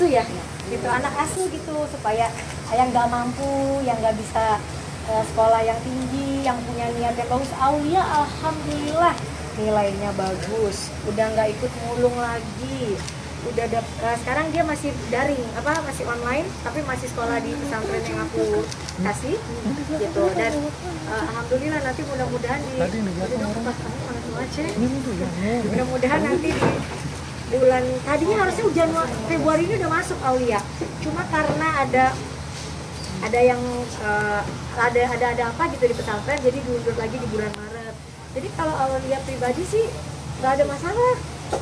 ya, gitu, anak asuh gitu, supaya yang nggak mampu, yang nggak bisa sekolah yang tinggi, yang punya niat yang bagus. Aulia alhamdulillah nilainya bagus, udah nggak ikut mulung lagi, udah sekarang dia masih daring, masih online, tapi masih sekolah di pesantren yang aku kasih gitu. Dan alhamdulillah nanti mudah-mudahan mudah-mudahan nanti di bulan, tadinya harusnya Januari Februari ini udah masuk Aulia, cuma karena ada yang ada apa gitu di pesantren, jadi diundur lagi di bulan Maret. Jadi kalau Aulia pribadi sih nggak ada masalah,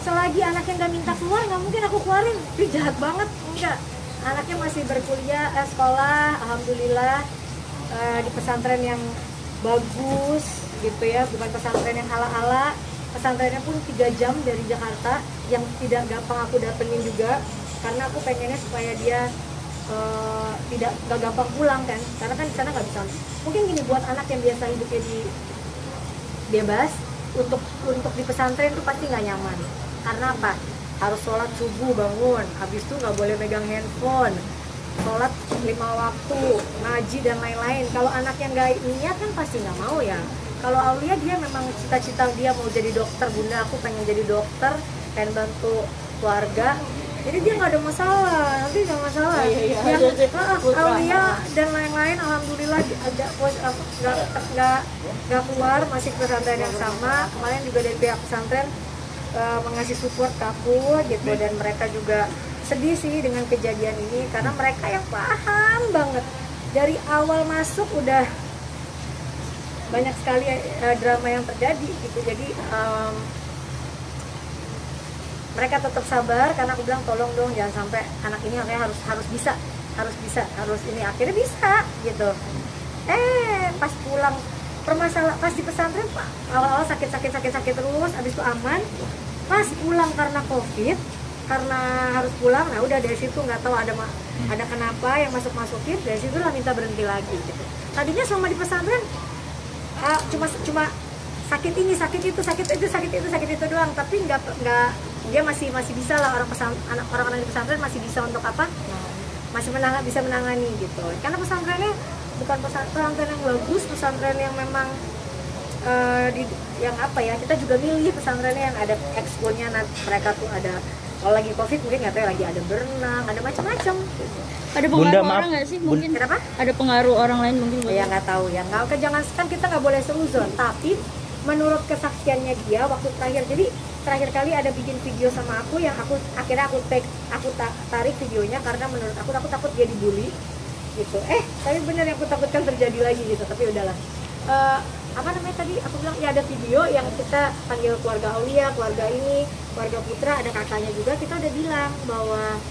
selagi anaknya nggak minta keluar nggak mungkin aku keluarin. Itu jahat banget, enggak. Anaknya masih berkuliah, sekolah, alhamdulillah di pesantren yang bagus gitu ya, bukan pesantren yang ala-ala. Pesantrennya pun 3 jam dari Jakarta, yang tidak gampang aku datengin juga, karena aku pengennya supaya dia nggak gampang pulang kan, karena kan di sana nggak bisa. Mungkin gini, buat anak yang biasa hidupnya di bebas, untuk di pesantren itu pasti nggak nyaman. Karena apa? Harus sholat subuh bangun, habis itu nggak boleh megang handphone, sholat 5 waktu, ngaji dan lain-lain. Kalau anak yang nggak niat kan pasti nggak mau ya. Kalau Aulia dia memang cita-cita dia mau jadi dokter, bunda aku pengen jadi dokter, pengen bantu keluarga. Jadi dia nggak ada masalah, nanti nggak masalah. Aulia dan lain-lain, alhamdulillah nggak keluar, masih pesantren yang sama. Kemarin juga dari pihak pesantren mengasih support ke aku gitu, dan mereka juga sedih sih dengan kejadian ini, karena mereka yang paham banget dari awal masuk udah banyak sekali drama yang terjadi gitu. Jadi mereka tetap sabar, karena aku bilang tolong dong jangan sampai anak ini harus bisa ini, akhirnya bisa gitu. Pas pulang pas di pesantren awal-awal sakit terus, habis itu aman. Pas pulang karena COVID, karena harus pulang, nah udah dari situ nggak tahu ada kenapa yang masukin, dari situ lah minta berhenti lagi gitu. Tadinya selama di pesantren cuma sakit ini, sakit itu doang, tapi nggak dia masih bisa lah, orang-orang di pesantren masih bisa untuk masih bisa menangani gitu. Karena pesantrennya bukan pesantren yang bagus, pesantren yang memang kita juga milih pesantrennya yang ada expo-nya. Mereka tuh ada, kalau lagi COVID mungkin nggak tahu, lagi ada berenang, ada macam-macam. Ada pengaruh orang nggak sih? Mungkin kenapa? Ada pengaruh orang lain mungkin? Ya nggak tahu ya, jangan kan kita nggak boleh seuzon. Tapi menurut kesaksiannya dia waktu terakhir, jadi terakhir kali ada bikin video sama aku, yang akhirnya aku tarik videonya, karena menurut aku takut dia dibully gitu. Tapi bener yang aku takutkan terjadi lagi gitu. Tapi udahlah. Tadi aku bilang ya ada video yang kita panggil keluarga Aulia, keluarga ini, keluarga Putra, ada kakaknya juga. Kita udah bilang bahwa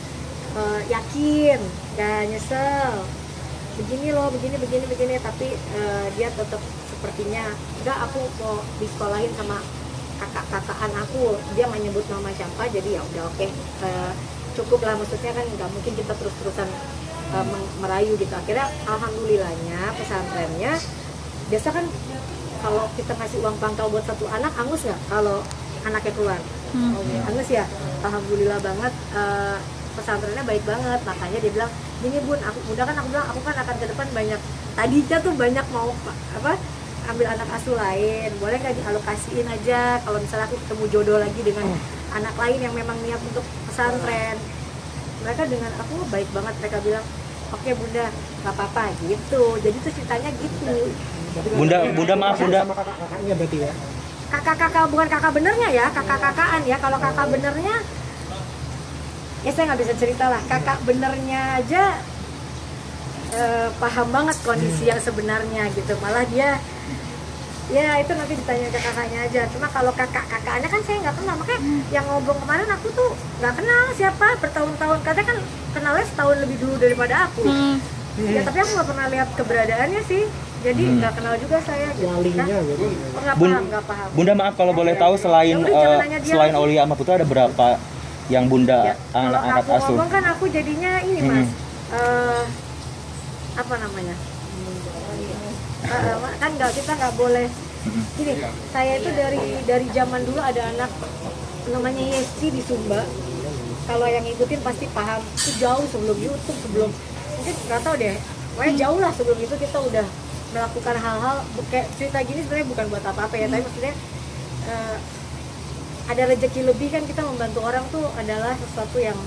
yakin, gak nyesel, begini loh, begini, tapi dia tetap sepertinya enggak, aku mau disekolahin sama kakak-kakakan aku, dia nggak nyebut nama siapa, jadi ya udah oke. Cukup lah, maksudnya kan nggak mungkin kita terus-terusan merayu gitu. Akhirnya alhamdulillahnya pesantrennya, biasa kan kalau kita ngasih uang pangkal buat satu anak, angus nggak kalau anaknya keluar? Angus ya, alhamdulillah banget. Pesantrennya baik banget, makanya dia bilang gini bun, aku bilang aku kan akan ke depan banyak, tadinya tuh banyak mau ambil anak asuh lain, boleh nggak dialokasiin aja kalau misalnya aku ketemu jodoh lagi dengan anak lain yang memang niat untuk pesantren. Mereka dengan aku baik banget, mereka bilang oke bunda, nggak apa-apa gitu. Jadi tuh ceritanya gitu. Bunda maaf bunda. Kakak-kakaknya berarti ya? Kakak bukan kakak benernya ya, kakak-kakaan ya. Kalau kakak benernya ya saya nggak bisa cerita lah. Kakak benernya aja paham banget kondisi yang sebenarnya gitu. Malah dia ya itu nanti ditanya ke kakaknya aja. Cuma kalau kakak-kakaknya kan saya nggak kenal, makanya yang ngobrol kemarin aku tuh nggak kenal siapa bertahun-tahun. Katanya kan kenalnya setahun lebih dulu daripada aku. Ya tapi aku nggak pernah lihat keberadaannya sih. Jadi nggak kenal juga saya. Walinya jadi nggak paham. Bunda maaf kalau boleh tahu, selain Aulia sama Putra ada berapa yang bunda anak-anak asuh? Kalau aku ngomong kan aku jadinya ini mas, apa namanya? Kan kita nggak boleh gini. Saya itu dari zaman dulu ada anak namanya Yesi di Sumba, kalau yang ngikutin pasti paham itu jauh sebelum YouTube, sebelum mungkin nggak tahu deh, pokoknya jauh lah sebelum itu kita udah melakukan hal-hal kayak cerita gini sebenarnya bukan buat apa-apa ya, tapi maksudnya ada rezeki lebih kan, kita membantu orang tuh adalah sesuatu yang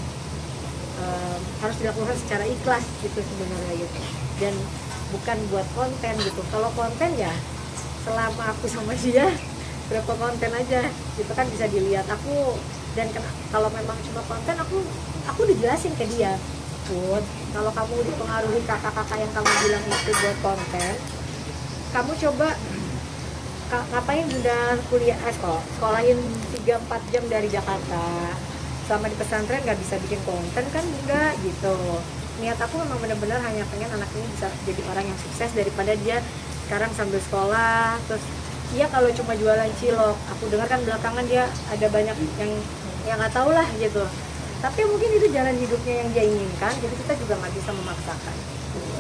harus dilakukan secara ikhlas gitu sebenarnya gitu, dan bukan buat konten gitu. Kalau konten ya selama aku sama dia berapa konten aja gitu kan bisa dilihat aku, dan kalau memang cuma konten aku dijelasin ke dia, Put, kalau kamu dipengaruhi kakak-kakak yang kamu bilang itu buat konten, kamu coba ngapain bunda kuliah sekolahin 3-4 jam dari Jakarta, selama di pesantren nggak bisa bikin konten kan bunda gitu. Niat aku memang benar-benar hanya pengen anak ini bisa jadi orang yang sukses daripada dia sekarang sambil sekolah terus iya kalau cuma jualan cilok. Aku dengar kan belakangan dia ada banyak yang nggak tahu lah gitu, tapi mungkin itu jalan hidupnya yang dia inginkan, jadi kita juga nggak bisa memaksakan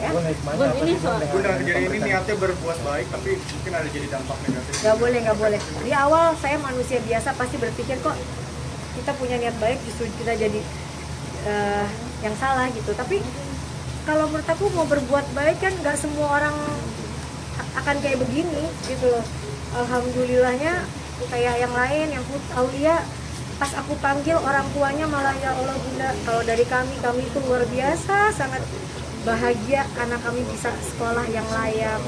ya. Bun, ini soal Bunda, jadi ini niatnya berbuat baik tapi mungkin ada jadi dampak negatif. Nggak boleh. Di awal saya manusia biasa pasti berpikir kok kita punya niat baik justru kita jadi yang salah gitu. Tapi kalau menurut aku mau berbuat baik kan nggak semua orang akan kayak begini gitu loh. Alhamdulillahnya kayak yang lain yang Aulia, pas aku panggil orang tuanya malah ya Allah bunda, kalau dari kami itu luar biasa, sangat bahagia anak kami bisa sekolah yang layak.